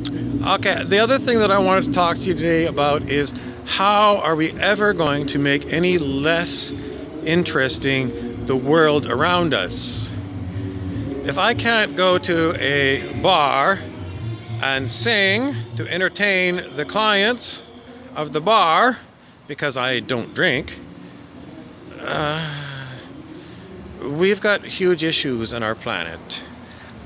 Okay, the other thing that I wanted to talk to you today about is how are we ever going to make any less interesting the world around us? If I can't go to a bar and sing to entertain the clients of the bar because I don't drink, we've got huge issues on our planet.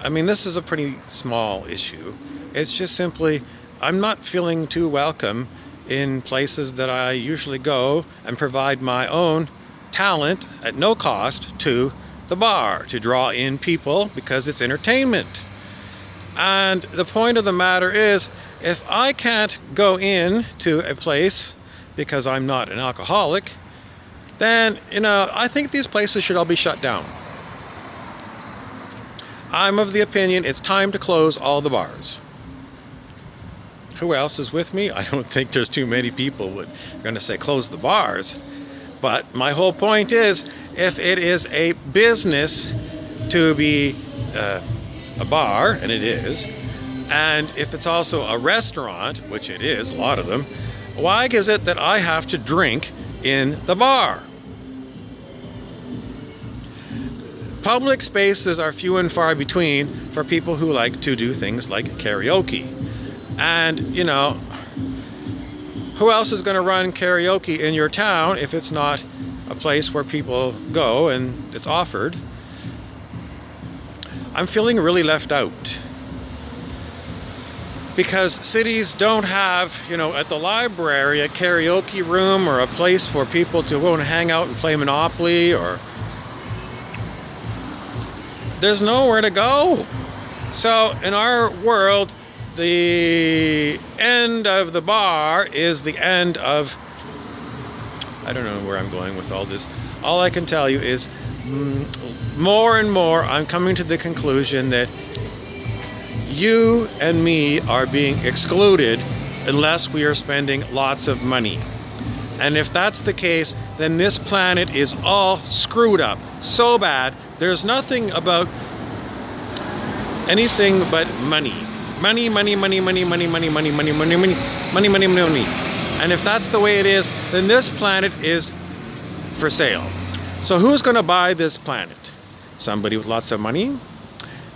I mean, this is a pretty small issue. It's just simply, I'm not feeling too welcome in places that I usually go and provide my own talent at no cost to the bar to draw in people because it's entertainment. And the point of the matter is, if I can't go in to a place because I'm not an alcoholic, then, I think these places should all be shut down. I'm of the opinion it's time to close all the bars. Who else is with me? I don't think there's too many people going to say close the bars. But my whole point is, if it is a business to be a bar, and it is, and if it's also a restaurant, which it is, a lot of them, why is it that I have to drink in the bar? Public spaces are few and far between for people who like to do things like karaoke. And, who else is going to run karaoke in your town if it's not a place where people go and it's offered? I'm feeling really left out. Because cities don't have, at the library, a karaoke room or a place for people to go and hang out and play Monopoly, or there's nowhere to go. So in our world, the end of the bar is the end of, I don't know where I'm going with all this. All I can tell you is more and more I'm coming to the conclusion that you and me are being excluded unless we are spending lots of money. And if that's the case, then this planet is all screwed up so bad. There's nothing about anything but money. Money, money, money, money, money, money, money, money, money, money, money, money, money. And if that's the way it is, then this planet is for sale. So who's going to buy this planet? Somebody with lots of money?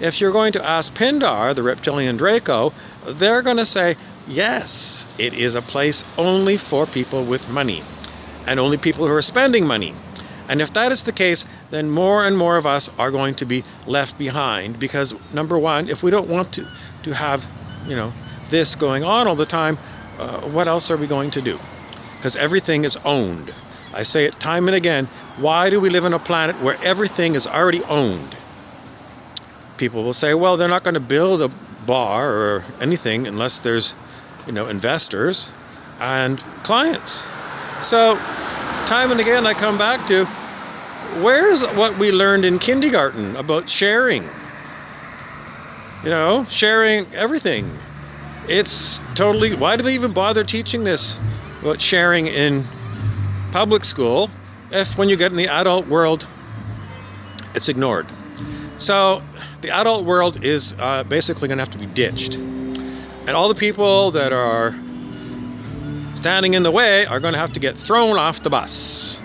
If you're going to ask Pindar, the reptilian Draco, they're going to say, yes, it is a place only for people with money, and only people who are spending money. And if that is the case, then more and more of us are going to be left behind, because number one, if we don't want to have, this going on all the time, what else are we going to do? Because everything is owned. I say it time and again, why do we live on a planet where everything is already owned? People will say, well, they're not going to build a bar or anything unless there's, investors and clients. So time and again, I come back to, where's what we learned in kindergarten about sharing? Sharing everything. It's totally, why do they even bother teaching this about sharing in public school if when you get in the adult world, it's ignored? So the adult world is basically going to have to be ditched. And all the people that are standing in the way are going to have to get thrown off the bus.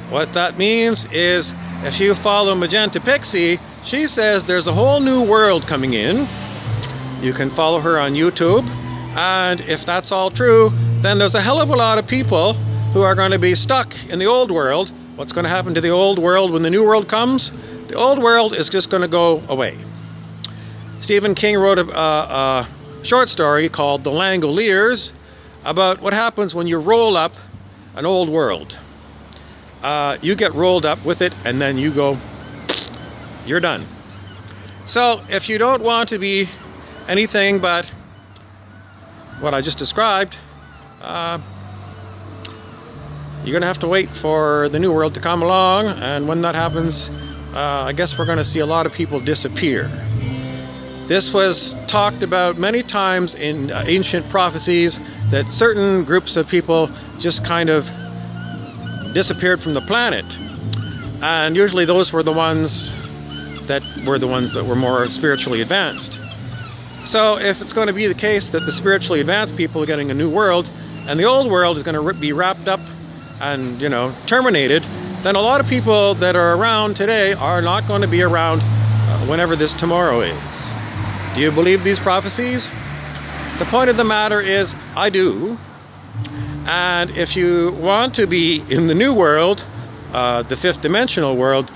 What that means is, if you follow Magenta Pixie, she says there's a whole new world coming in. You can follow her on YouTube. And if that's all true, then there's a hell of a lot of people who are going to be stuck in the old world. What's going to happen to the old world when the new world comes? The old world is just going to go away. Stephen King wrote a short story called The Langoliers about what happens when you roll up an old world. You get rolled up with it, and then you go, you're done. So if you don't want to be anything but what I just described, you're going to have to wait for the new world to come along, and when that happens, I guess we're going to see a lot of people disappear. This was talked about many times in ancient prophecies, that certain groups of people just kind of disappeared from the planet. And usually those were the ones that were more spiritually advanced. So if it's going to be the case that the spiritually advanced people are getting a new world and the old world is going to be wrapped up and, terminated, then a lot of people that are around today are not going to be around whenever this tomorrow is. Do you believe these prophecies? The point of the matter is, I do. And if you want to be in the new world, the fifth dimensional world,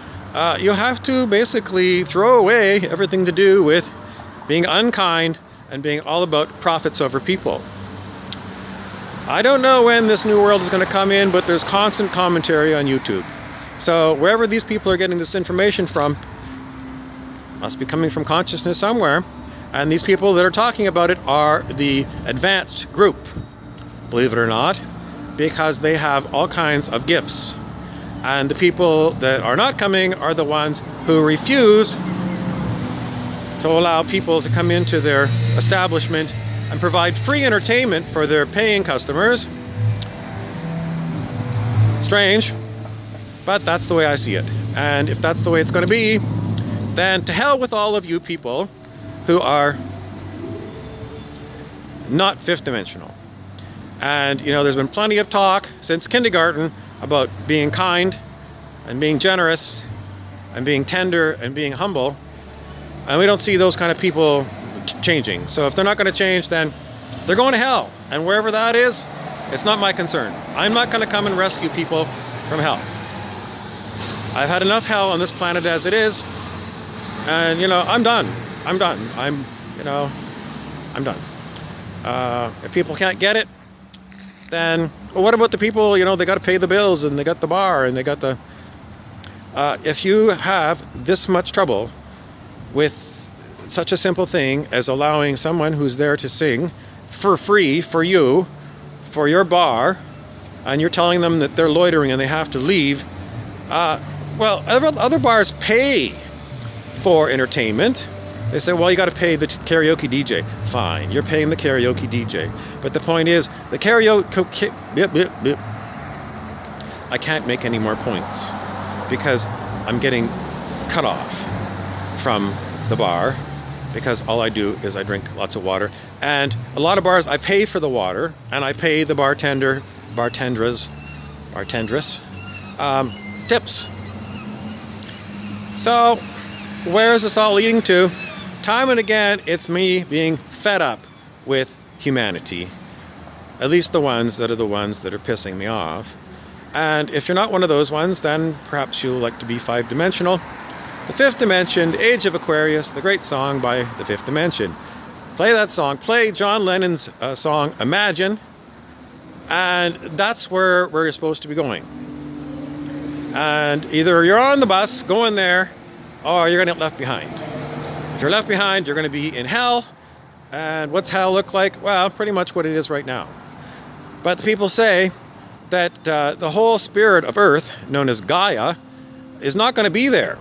you have to basically throw away everything to do with being unkind and being all about profits over people. I don't know when this new world is going to come in, but there's constant commentary on YouTube. So wherever these people are getting this information from, must be coming from consciousness somewhere. And these people that are talking about it are the advanced group, believe it or not, because they have all kinds of gifts. And the people that are not coming are the ones who refuse to allow people to come into their establishment and provide free entertainment for their paying customers. Strange, but that's the way I see it. And if that's the way it's going to be, then to hell with all of you people who are not fifth dimensional. And there's been plenty of talk since kindergarten about being kind and being generous and being tender and being humble, and we don't see those kind of people changing. So if they're not going to change, then they're going to hell, and wherever that is, it's not my concern. I'm not going to come and rescue people from hell. I've had enough hell on this planet as it is, and I'm done. I'm done. I'm done. If people can't get it, then what about the people, they got to pay the bills and they got the bar and they got the... if you have this much trouble with such a simple thing as allowing someone who's there to sing for free for you, for your bar, and you're telling them that they're loitering and they have to leave, well, other bars pay for entertainment. They say, well, you got to pay the karaoke DJ. Fine, you're paying the karaoke DJ. But the point is, the karaoke... I can't make any more points because I'm getting cut off from the bar because all I do is I drink lots of water. And a lot of bars, I pay for the water and I pay the bartendress, tips. So, where is this all leading to? Time and again, it's me being fed up with humanity. At least the ones that are pissing me off. And if you're not one of those ones, then perhaps you'll like to be five-dimensional. The Fifth Dimension, The Age of Aquarius, the great song by The Fifth Dimension. Play that song. Play John Lennon's song, Imagine. And that's where you're supposed to be going. And either you're on the bus, going there, or you're going to get left behind. If you're left behind, you're going to be in hell. And what's hell look like? Well, pretty much what it is right now. But the people say that the whole spirit of Earth, known as Gaia, is not going to be there.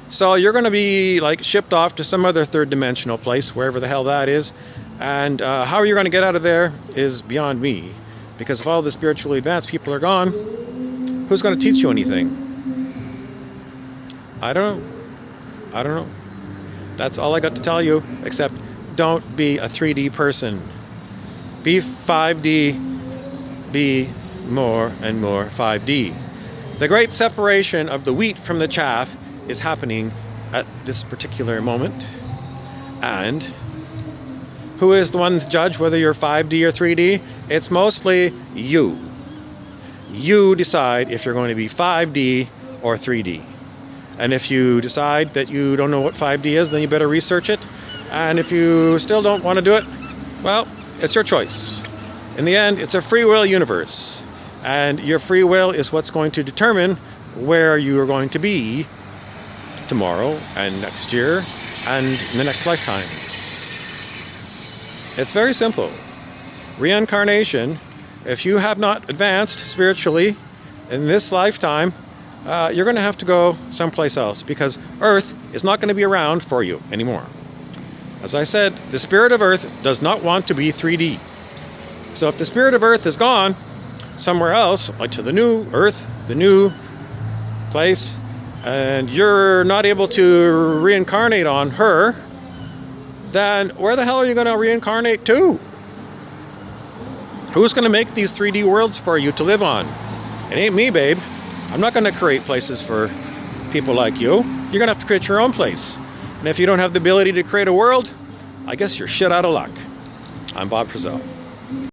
So you're going to be shipped off to some other third dimensional place, wherever the hell that is. And how you're going to get out of there is beyond me. Because if all the spiritually advanced people are gone, who's going to teach you anything? I don't know. That's all I got to tell you, except don't be a 3D person. Be 5D. Be more and more 5D. The great separation of the wheat from the chaff is happening at this particular moment. And who is the one to judge whether you're 5D or 3D? It's mostly you. You decide if you're going to be 5D or 3D. And if you decide that you don't know what 5D is, then you better research it. And if you still don't want to do it, well, it's your choice. In the end, it's a free will universe. And your free will is what's going to determine where you are going to be tomorrow and next year and in the next lifetimes. It's very simple. Reincarnation, if you have not advanced spiritually in this lifetime, you're going to have to go someplace else because Earth is not going to be around for you anymore. As I said, the spirit of Earth does not want to be 3D. So if the spirit of Earth is gone somewhere else, like to the new Earth, the new place, and you're not able to reincarnate on her, then where the hell are you going to reincarnate to? Who's going to make these 3D worlds for you to live on? It ain't me, babe. I'm not going to create places for people like you. You're going to have to create your own place. And if you don't have the ability to create a world, I guess you're shit out of luck. I'm Bob Frizzell.